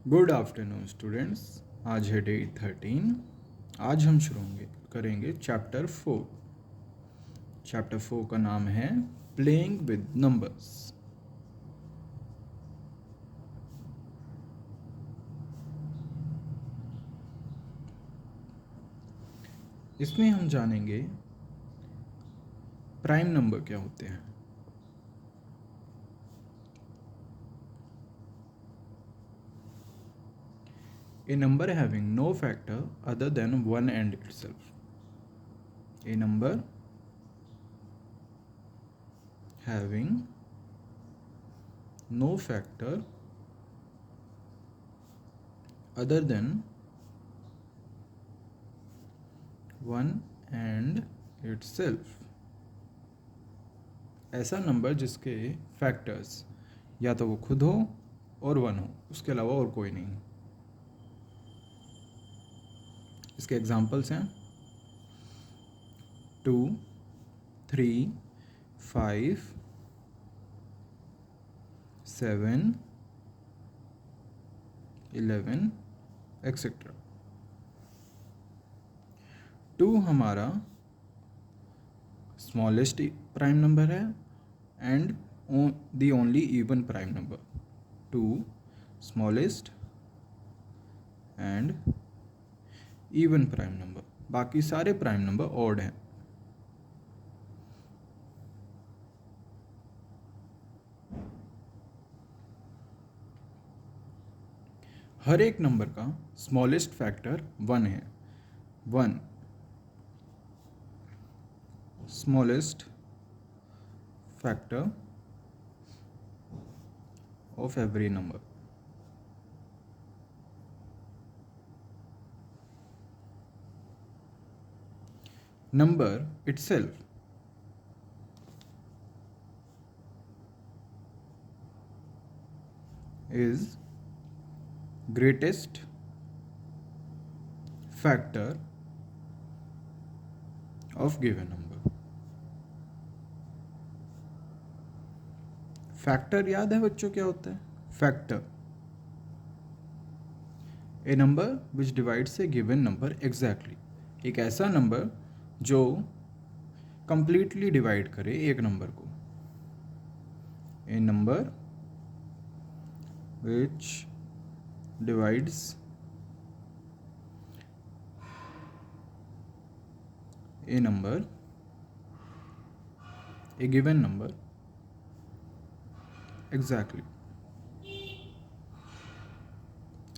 Good afternoon students. आज है day 13। आज हम करेंगे चैप्टर 4। चैप्टर 4 का नाम है प्लेइंग विद नंबर्स। इसमें हम जानेंगे प्राइम नंबर क्या होते हैं। A number having no factor other than 1 and itself. A number having no factor other than 1 and itself. ऐसा नंबर जिसके फैक्टर्स या तो वो खुद हो और 1 हो, उसके अलावा और कोई नहीं। इसके एग्जाम्पल्स हैं 2, 3, 5, 7, 11 एक्सेट्रा। 2 हमारा स्मॉलेस्ट प्राइम नंबर है and the only even prime number. 2 smallest and even prime number, बाकी सारे प्राइम नंबर ऑड हैं। हर एक नंबर का स्मॉलेस्ट फैक्टर 1 है। 1 smallest factor of every number. Number itself is greatest factor of given number. Factor याद है बच्चों क्या होता है? Factor A number which divides A given number exactly. एक ऐसा नंबर जो कंप्लीटली डिवाइड करे एक नंबर को। A number which divides a number, a given number exactly.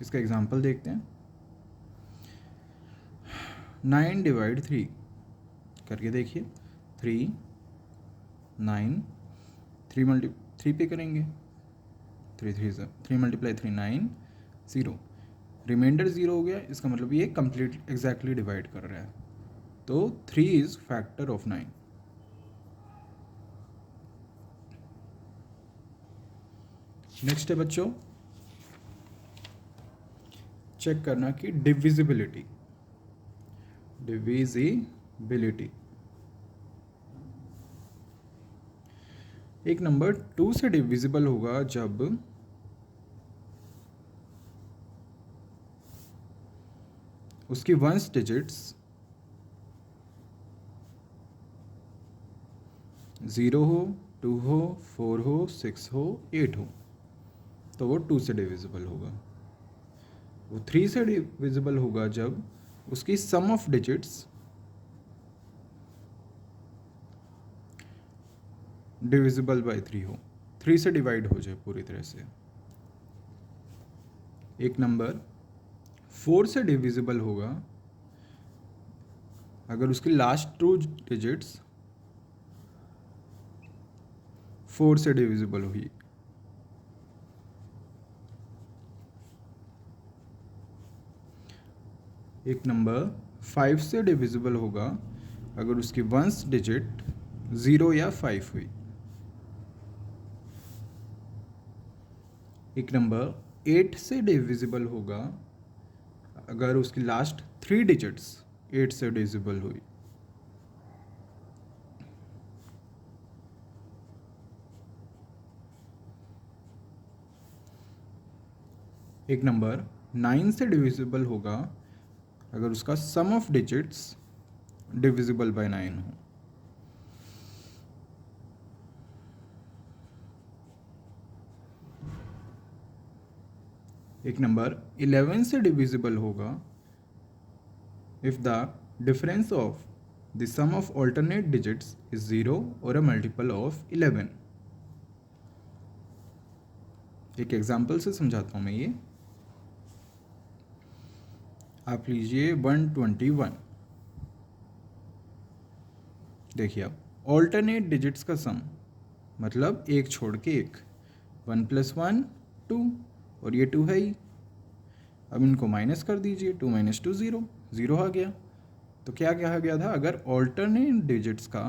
इसका एग्जाम्पल देखते हैं। 9 डिवाइड 3 करके देखिए। 3, 9, 3 पे करेंगे। 3 मल्टीप्लाई 3 9, 0। रिमाइंडर 0 हो गया, इसका मतलब ये कंप्लीट एग्जैक्टली डिवाइड कर रहा है। तो 3 इज फैक्टर ऑफ 9। नेक्स्ट है बच्चों, चेक करना कि डिविजिबिलिटी। एक नंबर 2 से डिविजिबल होगा जब उसकी वंस डिजिट्स 0 हो, 2 हो, 4 हो, 6 हो, 8 हो, तो वो 2 से डिविजिबल होगा। वो 3 से डिविजिबल होगा जब उसकी सम ऑफ डिजिट्स डिविजिबल बाय 3 हो, 3 से डिवाइड हो जाए पूरी तरह से। एक नंबर 4 से डिविजिबल होगा अगर उसकी लास्ट 2 डिजिट्स 4 से डिविजिबल हुई। एक नंबर 5 से डिविजिबल होगा अगर उसकी वंस डिजिट 0 या 5 हुई। एक नंबर 8 से डिविजिबल होगा अगर उसकी लास्ट 3 डिजिट्स 8 से डिविजिबल हुई। एक नंबर 9 से डिविजिबल होगा अगर उसका sum of digits divisible by 9 हो। एक नंबर 11 से डिविजिबल होगा if the difference of the sum of alternate digits is 0 और अ मल्टीपल ऑफ 11। एक एग्जाम्पल से समझाता हूँ मैं ये। आप लीजिए 121। देखिए आप ऑल्टरनेट डिजिट्स का सम मतलब एक छोड़ के एक, 1 + 1 2 और ये 2 है ही। अब इनको माइनस कर दीजिए, 2 - 2 0, 0 आ गया। तो क्या कहा गया था, अगर ऑल्टरनेट डिजिट्स का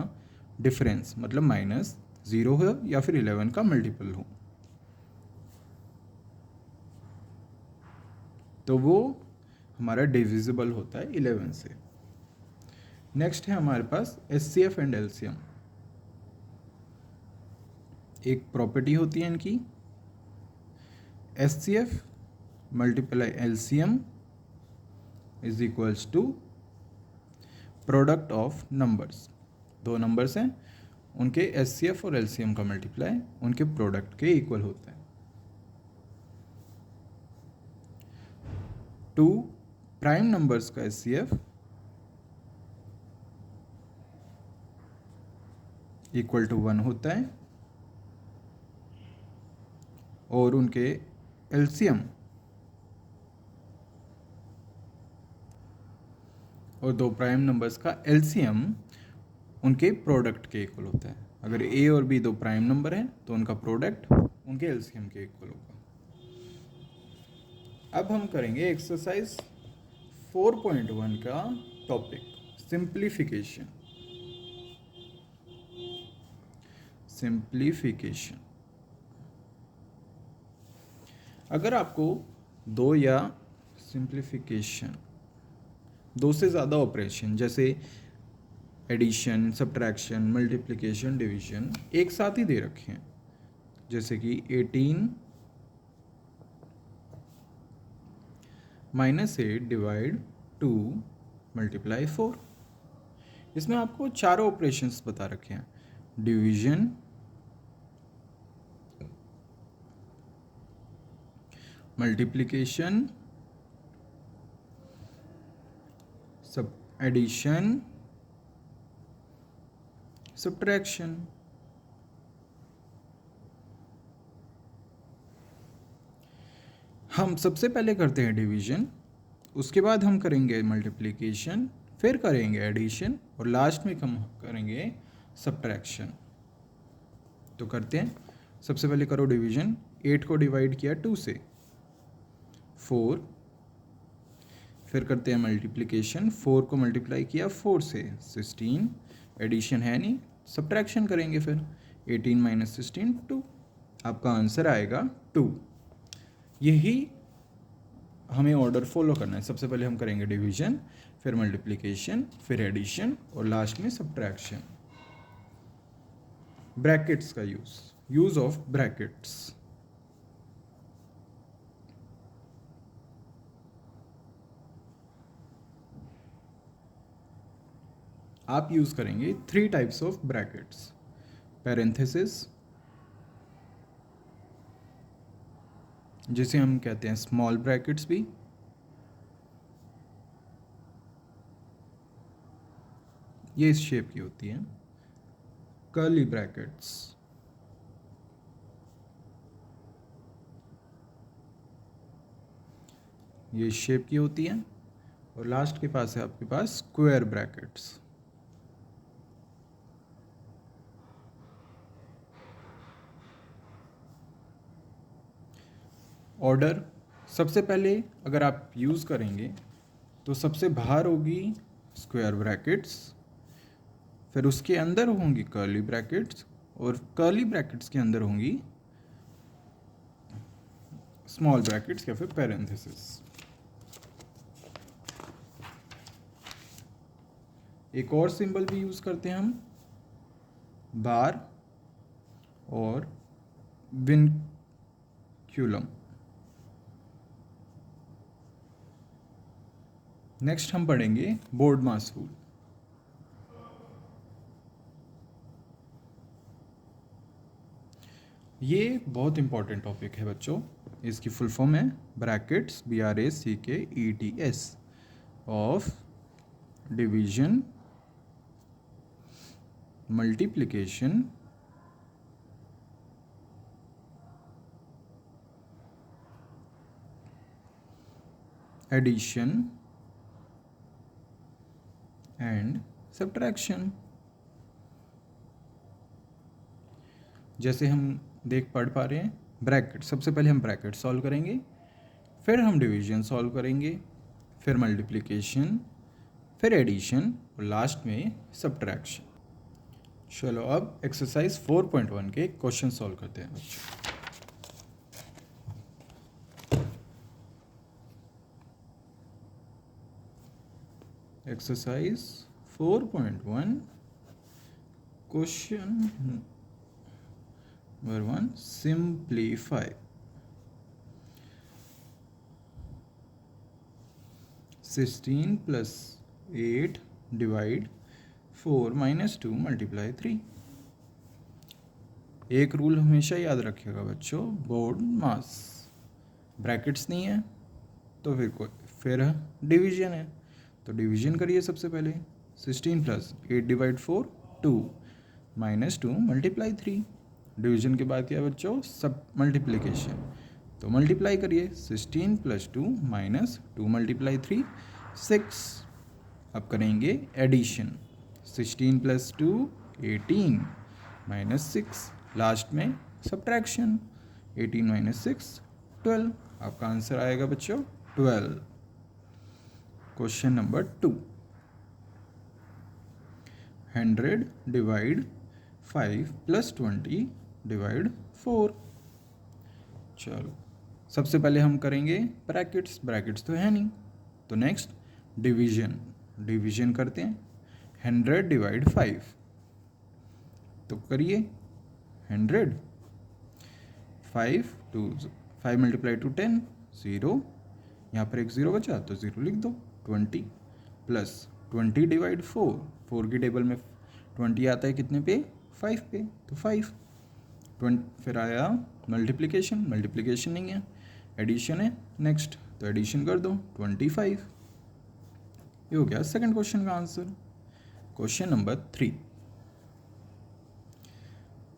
डिफरेंस मतलब -0 हो या फिर 11 का मल्टीपल हो तो वो हमारा डिविजिबल होता है 11 से। नेक्स्ट है हमारे पास HCF एंड LCM। एक प्रॉपर्टी होती है इनकी, HCF × LCM is equals to product of numbers. दो नंबर्स हैं, उनके HCF और LCM का मल्टीप्लाई उनके प्रोडक्ट के इक्वल होता है। 2 प्राइम नंबर्स का HCF इक्वल टू 1 होता है और उनके LCM और 2 प्राइम नंबर्स का LCM उनके प्रोडक्ट के इक्वल होता है। अगर A और B 2 प्राइम नंबर हैं तो उनका प्रोडक्ट उनके LCM के इक्वल होगा। अब हम करेंगे एक्सरसाइज 4.1 का टॉपिक सिंप्लीफिकेशन। सिंप्लीफिकेशन, अगर आपको दो या सिंप्लीफिकेशन, दो से ज़्यादा ऑपरेशन जैसे एडिशन, सब्ट्रैक्शन, मल्टीप्लिकेशन, डिवीजन एक साथ ही दे रखे हैं, जैसे कि 18 - 8 डिवाइड 2 × 4। इसमें आपको चारों ऑपरेशंस बता रखे हैं, डिवीजन, मल्टीप्लिकेशन, सब एडिशन, सब्ट्रैक्शन। हम सबसे पहले करते हैं डिवीजन, उसके बाद हम करेंगे मल्टीप्लिकेशन, फिर करेंगे एडिशन और लास्ट में हम करेंगे सब्ट्रैक्शन। तो करते हैं, सबसे पहले करो डिवीजन। 8 को डिवाइड किया 2 से, 4। फिर करते हैं मल्टीप्लिकेशन, 4 को मल्टीप्लाई किया 4 से, 16। एडिशन है नहीं, सब्ट्रैक्शन करेंगे फिर, 18 - 16 2। आपका आंसर आएगा 2। यही हमें ऑर्डर फॉलो करना है। सबसे पहले हम करेंगे डिवीजन, फिर मल्टीप्लिकेशन, फिर एडिशन और लास्ट में सब्ट्रैक्शन। ब्रैकेट्स का यूज ऑफ ब्रैकेट्स। आप यूज करेंगे 3 टाइप्स ऑफ ब्रैकेट्स, पैरेंथेसिस जिसे हम कहते हैं स्मॉल ब्रैकेट्स भी, ये इस शेप की होती है, कर्ली ब्रैकेट्स, ये इस शेप की होती है, और लास्ट के पास है आपके पास स्क्वायर ब्रैकेट्स। ऑर्डर, सबसे पहले अगर आप यूज़ करेंगे तो सबसे बाहर होगी स्क्वायर ब्रैकेट्स, फिर उसके अंदर होंगी कर्ली ब्रैकेट्स और कर्ली ब्रैकेट्स के अंदर होंगी स्मॉल ब्रैकेट्स या फिर पैरेंथेसिस। एक और सिंबल भी यूज़ करते हैं हम, बार और विनक्यूलम। नेक्स्ट हम पढ़ेंगे बोर्ड मास रूल। ये बहुत इंपॉर्टेंट टॉपिक है बच्चों। इसकी फुल फॉर्म है brackets BRACKETS of division, multiplication, addition and subtraction. जैसे हम पढ़ पा रहे हैं, ब्रैकेट, सबसे पहले हम ब्रैकेट सॉल्व करेंगे, फिर हम डिवीजन सॉल्व करेंगे, फिर मल्टीप्लिकेशन, फिर एडिशन और लास्ट में सब्ट्रैक्शन। चलो अब एक्सरसाइज 4.1 के क्वेश्चन सॉल्व करते हैं बच्चों। Exercise 4.1 question number 1, simplify. 16 + 8 divide 4 - 2 × 3। एक रूल हमेशा याद रखिएगा बच्चों, बोर्ड मास, ब्रैकेट्स नहीं है तो फिर डिवीजन है तो डिवीजन करिए सबसे पहले। 16 + 8 डिवाइड 4 2 - 2 × 3। डिवीजन के बाद क्या बच्चों, सब मल्टीप्लिकेशन, तो मल्टीप्लाई करिए। 16 + 2 - 2 × 3 6। अब करेंगे एडिशन। 16 + 2 18 - 6, लास्ट में सब्ट्रैक्शन। 18 - 6 12। आपका आंसर आएगा बच्चों 12। Question number 2, 100 divide 5 + 20 divide 4। चलो सबसे पहले हम करेंगे ब्रैकेट्स, ब्रैकेट्स तो है नहीं, तो नेक्स्ट डिवीजन, डिवीजन करते हैं। 100 डिवाइड 5, तो करिए 100, 5 × 10 0, यहाँ पर एक 0 बचा तो 0 लिख दो। 20 + 20 डिवाइड 4, 4 की टेबल में 20 आता है कितने पे, 5 पे, तो 5। 20 फिर आया मल्टीप्लिकेशन, मल्टीप्लिकेशन नहीं है, एडिशन है नेक्स्ट, तो एडिशन कर दो 25। ये हो गया सेकंड क्वेश्चन का answer. Question number 3,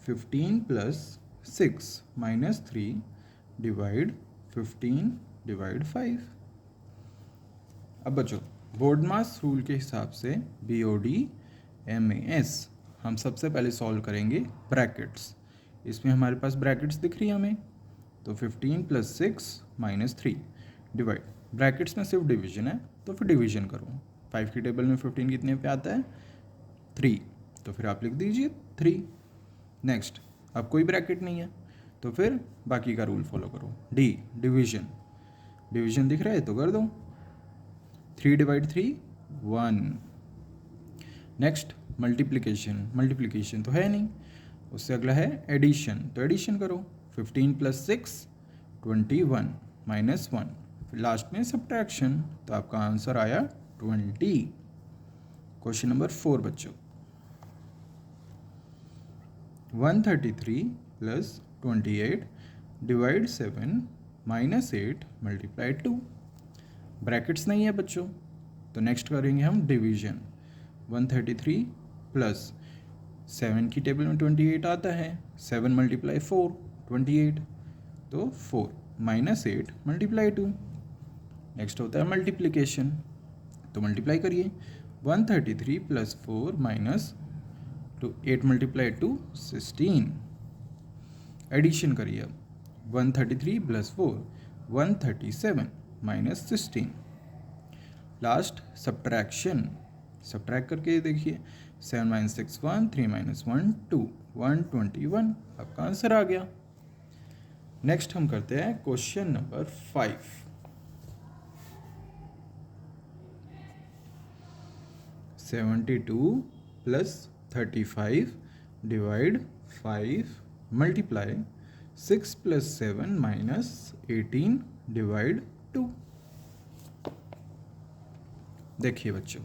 15 + 6 - 3 divide 15 divide 5। अब बच्चों बोर्ड मास रूल के हिसाब से BOD MAS हम सबसे पहले सॉल्व करेंगे ब्रैकेट्स। इसमें हमारे पास ब्रैकेट्स दिख रही है हमें, तो 15 + 6 - 3 डिवाइड, ब्रैकेट्स में सिर्फ डिवीजन है तो फिर डिवीजन करो। 5 की टेबल में 15 कितने पे आता है, 3, तो फिर आप लिख दीजिए 3। नेक्स्ट, अब कोई ब्रैकेट नहीं है तो फिर बाकी का रूल फॉलो करो। डिवीजन, डिवीजन दिख रहा है तो कर दो। 3 डिवाइड 3 1। नेक्स्ट मल्टीप्लिकेशन, मल्टीप्लिकेशन तो है नहीं, उससे अगला है एडिशन, तो एडिशन करो। 15 + 6 21 - 1, फिर लास्ट में सब्ट्रैक्शन, तो आपका आंसर आया 20। क्वेश्चन नंबर 4 बच्चों, 133 + 28 डिवाइड 7 - 8 × 2। ब्रैकेट्स नहीं है बच्चों, तो नेक्स्ट करेंगे हम डिवीजन। 133 + 7 की टेबल में 28 आता है, 7 × 4 28, तो 4 - 8 × 2। नेक्स्ट होता है मल्टीप्लिकेशन, तो मल्टीप्लाई करिए। 133 + 4 - 8 × 2 16। एडिशन करिए अब, 133 + 4 137 - 16। लास्ट सब्ट्रैक्शन, सब्ट्रैक्ट करके देखिए। 7 - 6 1, 3 - 1 2, 121। आपका आंसर आ गया। नेक्स्ट हम करते हैं question number 5। 72 + 35 divide 5 multiply 6 + 7 - 18 divide 2। देखिए बच्चों,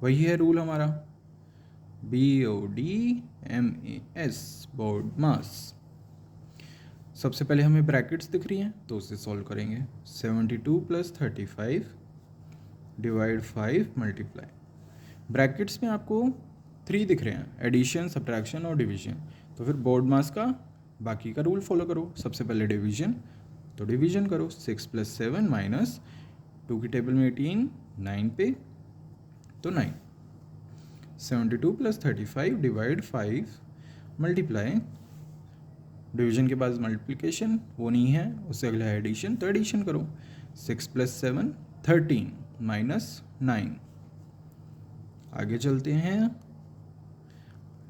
वही है रूल हमारा, BODMAS, बोर्ड मास। सबसे पहले हमें ब्रैकेट्स दिख रही हैं तो उसे सॉल्व करेंगे। 72 + 35 डिवाइड 5 मल्टीप्लाई, ब्रैकेट्स में आपको 3 दिख रहे हैं, एडिशन, सब्ट्रैक्शन और डिवीजन। तो फिर बोर्ड मास का बाकी का रूल फॉलो करो। सबसे पहले डिवीजन, तो डिवीजन करो। 6 + 7 माइनस 2 की टेबल में 18, 9 पे तो 9। 72 + 35 डिवाइड 5 मल्टीप्लाई, डिवीजन के बाद मल्टीप्लिकेशन वो नहीं है, उससे अगला है एडिशन, तो एडिशन करो। 6 + 7 13 माइनस 9। आगे चलते हैं,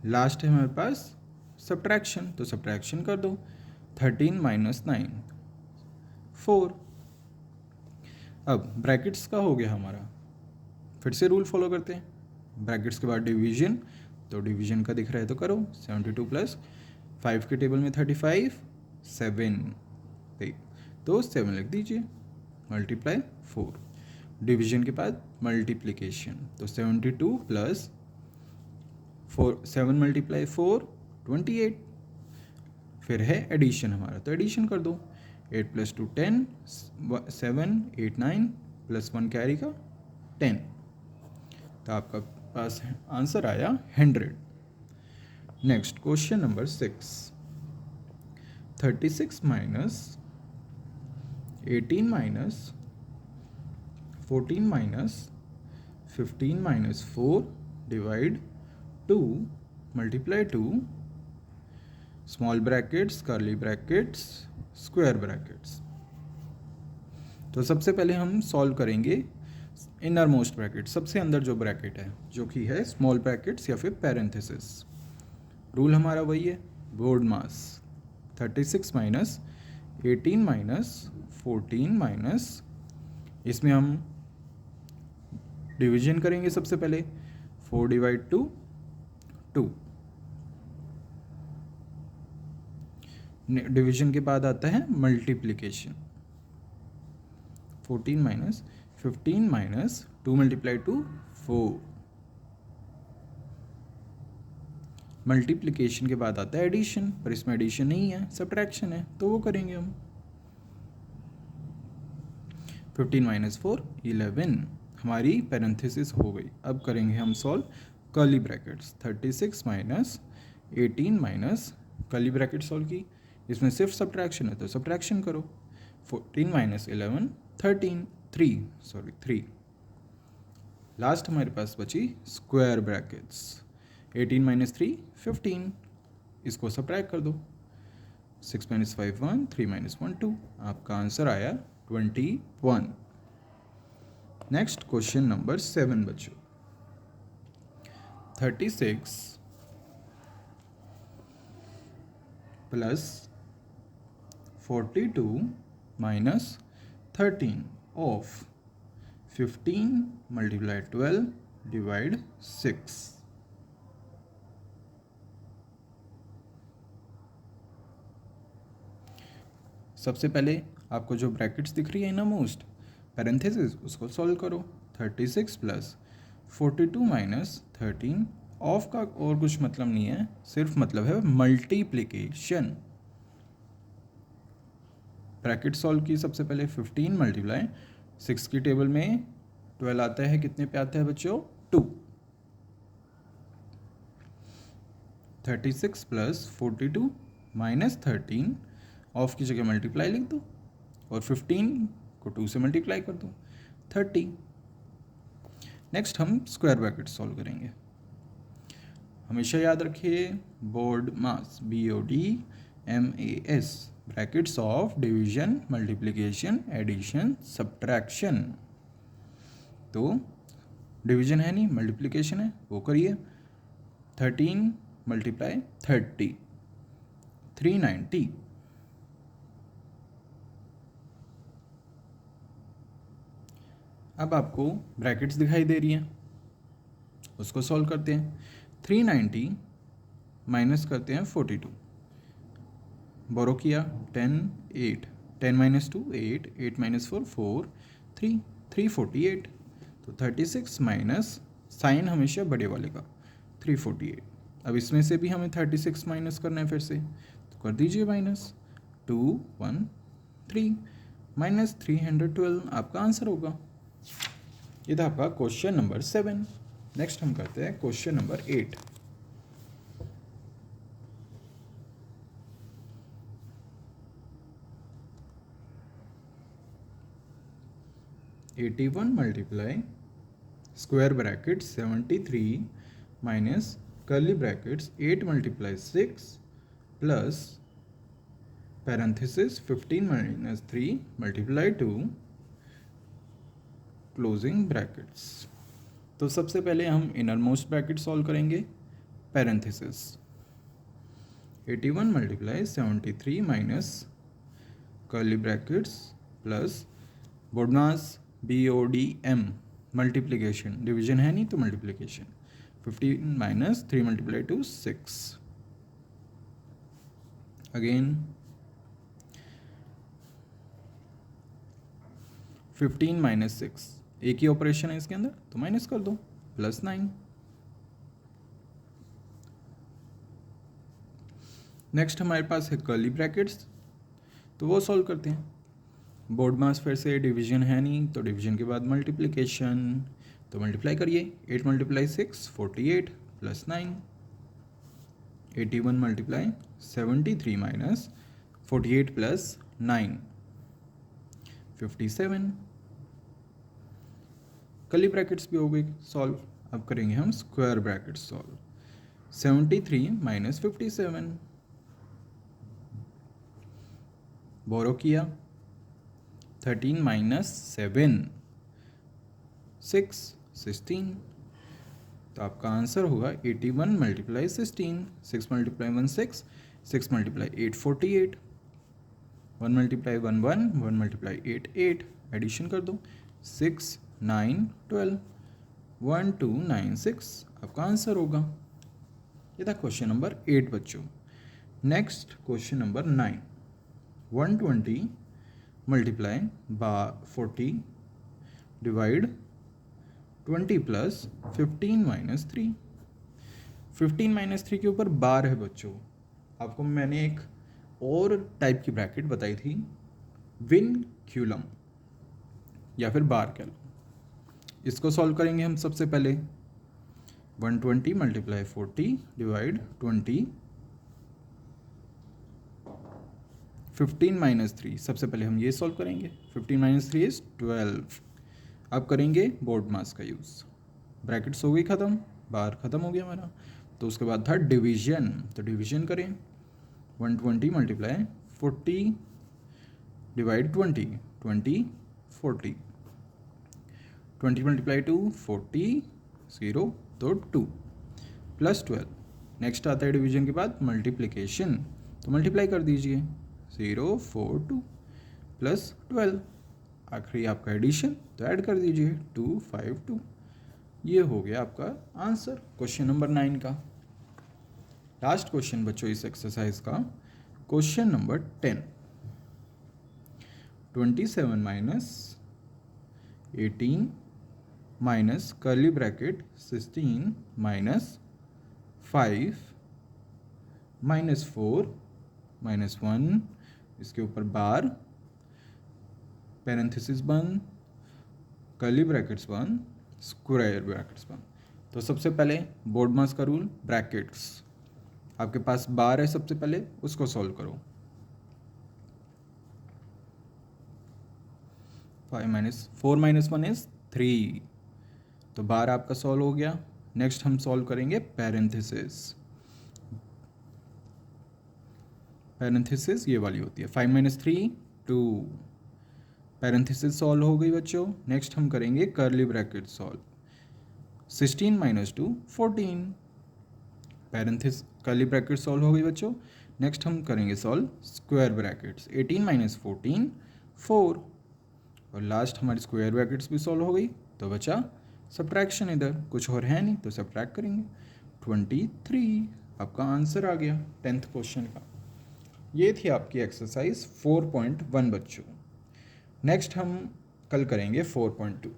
लास्ट है हमारे पास सब्ट्रैक्शन, तो सब्ट्रैक्शन कर दो। 13 माइनस 9 4। अब ब्रैकेट्स का हो गया हमारा, फिर से रूल फॉलो करते हैं। ब्रैकेट्स के बाद डिवीजन, तो डिवीजन का दिख रहा है तो करो। 72 + 5 के टेबल में 35, 7 पे तो 7 लिख दीजिए, मल्टीप्लाई 4। डिवीजन के बाद मल्टीप्लिकेशन, तो 72 + 4, 7 × 4 28। फिर है एडिशन हमारा, तो एडिशन कर दो। 8 + 2 10, 7 8 9 + 1 कैरी का 10, तो आपका पास आंसर आया 100। Next question number 6, 36 minus 18 minus 14 minus 15 minus 4 divide 2 multiply 2 small brackets, curly brackets, square brackets. तो सबसे पहले हम सॉल्व करेंगे इनर मोस्ट ब्रैकेट, सबसे अंदर जो ब्रैकेट है, जो कि है स्मॉल ब्रैकेट्स या फिर पैरेंथेसिस। रूल हमारा वही है, बोर्ड मास। 36 माइनस 18 माइनस 14 माइनस, इसमें हम डिवीजन करेंगे सबसे पहले। 4 डिवाइड 2 2, डिवीजन के बाद आता है मल्टीप्लिकेशन। 14 माइनस 15 माइनस 2 × 2 4, मल्टीप्लिकेशन के बाद आता है एडिशन, पर इसमें एडिशन नहीं है, सब्ट्रैक्शन है, तो वो करेंगे हम। 15 माइनस 4 11, हमारी पैरेंथेसिस हो गई। अब करेंगे हम solve curly brackets. 36 minus 18 minus, curly bracket solve की, इसमें सिर्फ सब्ट्रैक्शन है तो सब्ट्रैक्शन करो। 14 माइनस 11 13, 3। लास्ट हमारे पास बची स्क्वायर ब्रैकेट्स। 18 माइनस 3 15, इसको सब्ट्रैक्ट कर दो। 6 माइनस 5 1, 3 माइनस 1 2, आपका आंसर आया 21। नेक्स्ट क्वेश्चन नंबर 7 बच्चों, 36 + 42 माइनस 13 ऑफ 15 × 12 डिवाइड 6। सबसे पहले आपको जो ब्रैकेट्स दिख रही है इनर मोस्ट पैरेंथेसिस, उसको सॉल्व करो। 36 + 42 माइनस 13, ऑफ का और कुछ मतलब नहीं है, सिर्फ मतलब है मल्टीप्लिकेशन। ब्रैकेट सॉल्व की सबसे पहले। 15 मल्टीप्लाई 6 की टेबल में 12 आता है, कितने पे आता है बच्चों 2। 36 + 42 माइनस 13, ऑफ की जगह मल्टीप्लाई लिख दो और 15 को 2 से मल्टीप्लाई कर दो, 30। नेक्स्ट हम स्क्वायर ब्रैकेट सॉल्व करेंगे। हमेशा याद रखिए, BODMAS, BODMAS, brackets of division, multiplication, addition, subtraction. तो डिवीजन है नहीं, मल्टीप्लिकेशन है, वो करिए। 13 × 30 390। अब आपको ब्रैकेट्स दिखाई दे रही हैं, उसको सॉल्व करते हैं। 390 माइनस करते हैं 42, बोरो किया 10 8, 10 - 2 8, 8 - 4 4, 3 348। तो 36 माइनस साइन हमेशा बड़े वाले का 348। अब इसमें से भी हमें 36 माइनस करना है फिर से, तो कर दीजिए माइनस 213 माइनस 312 आपका आंसर होगा। ये था आपका क्वेश्चन नंबर 7। नेक्स्ट हम करते हैं question number 8। 81 multiply square bracket 73 minus curly brackets 8 multiply 6 plus parenthesis 15 minus 3 multiply 2 closing brackets. तो सबसे पहले हम इनर मोस्ट ब्रैकेट सॉल्व करेंगे, parenthesis 81 multiply 73 minus curly brackets plus BODMAS BODM multiplication, division है नहीं तो multiplication 15 minus 3 multiply 2 6 again 15 minus 6, एक ही operation है इसके अंदर तो माइनस कर दो प्लस 9। नेक्स्ट हमारे पास है कर्ली ब्रैकेट्स, तो वो सॉल्व करते हैं। बोर्ड मास फिर से डिवीजन है नहीं तो डिवीजन के बाद मल्टीप्लिकेशन, तो मल्टीप्लाई करिए 8 multiply 6 48 plus 9 81 multiply 73 minus 48 plus 9 57। Curly brackets भी हो गई सॉल्व। अब करेंगे हम स्क्वायर ब्रैकेट्स सॉल्व 73 माइनस 57 बोरो किया 13 माइनस 7 6 16, तो आपका आंसर होगा 81 multiply 16 6 multiply 1 6 6 multiply 8 48 1 multiply 1 1 1 multiply 8 8 addition कर दो 6 9 12 1 2 9 6 आपका आंसर होगा। ये था क्वेश्चन नंबर 8 बच्चों। Next question number 9 120 multiply 40 divide 20 plus 15 minus 3। 15 minus 3 के ऊपर बार है बच्चों। आपको मैंने एक और टाइप की ब्रैकेट बताई थी, विनक्यूलम या फिर बार कह लो। इसको सॉल्व करेंगे हम सबसे पहले 120 मल्टीप्लाई 40 डिवाइड 20 15 माइनस 3। सबसे पहले हम ये सॉल्व करेंगे 15 माइनस 3 इज 12। अब करेंगे बोर्ड मास का यूज़, ब्रैकेट्स हो गई ख़त्म, बार ख़त्म हो गया हमारा। तो उसके बाद था डिवीजन, तो डिवीजन करें 120 मल्टीप्लाई 40 डिवाइड 20 20 40 20 मल्टीप्लाई 2 40 0 तो 2 प्लस 12। नेक्स्ट आता है डिवीजन के बाद मल्टीप्लिकेशन, तो मल्टीप्लाई कर दीजिए 0 4 2 प्लस 12। आखिरी आपका एडिशन, तो ऐड कर दीजिए 2 5 2। ये हो गया आपका आंसर क्वेश्चन नंबर 9 का। लास्ट क्वेश्चन बच्चों इस एक्सरसाइज का, question number 10 27 minus 18 minus curly bracket 16 minus 5 minus 4 minus 1, इसके ऊपर बार, पैरेंथेसिस बंद, कर्ली ब्रैकेट्स बंद, स्क्वायर ब्रैकेट्स बंद। तो सबसे पहले बोर्ड मास का रूल, ब्रैकेट्स आपके पास बार है, सबसे पहले उसको सॉल्व करो 5 माइनस 4 माइनस 1 इज 3, तो बार आपका सॉल्व हो गया। नेक्स्ट हम सॉल्व करेंगे पैरेंथेसिस। पैरेंथेसिस ये वाली होती है 5 माइनस 3 2, पैरेंथेसिस सॉल्व हो गई बच्चों। नेक्स्ट हम करेंगे curly bracket solve 16 minus 2 14, parenthesis curly bracket solve हो गई बच्चों। नेक्स्ट हम करेंगे सॉल्व स्क्वायर ब्रैकेट्स 18 माइनस 14 4, और लास्ट हमारी स्क्वायर ब्रैकेट्स भी सॉल्व हो गई। तो बचा सब्ट्रैक्शन, इधर कुछ और है नहीं तो सब्ट्रैक्ट करेंगे 23। आपका आंसर आ गया 10th क्वेश्चन का। ये थी आपकी एक्सरसाइज 4.1 बच्चों। नेक्स्ट हम कल करेंगे 4.2।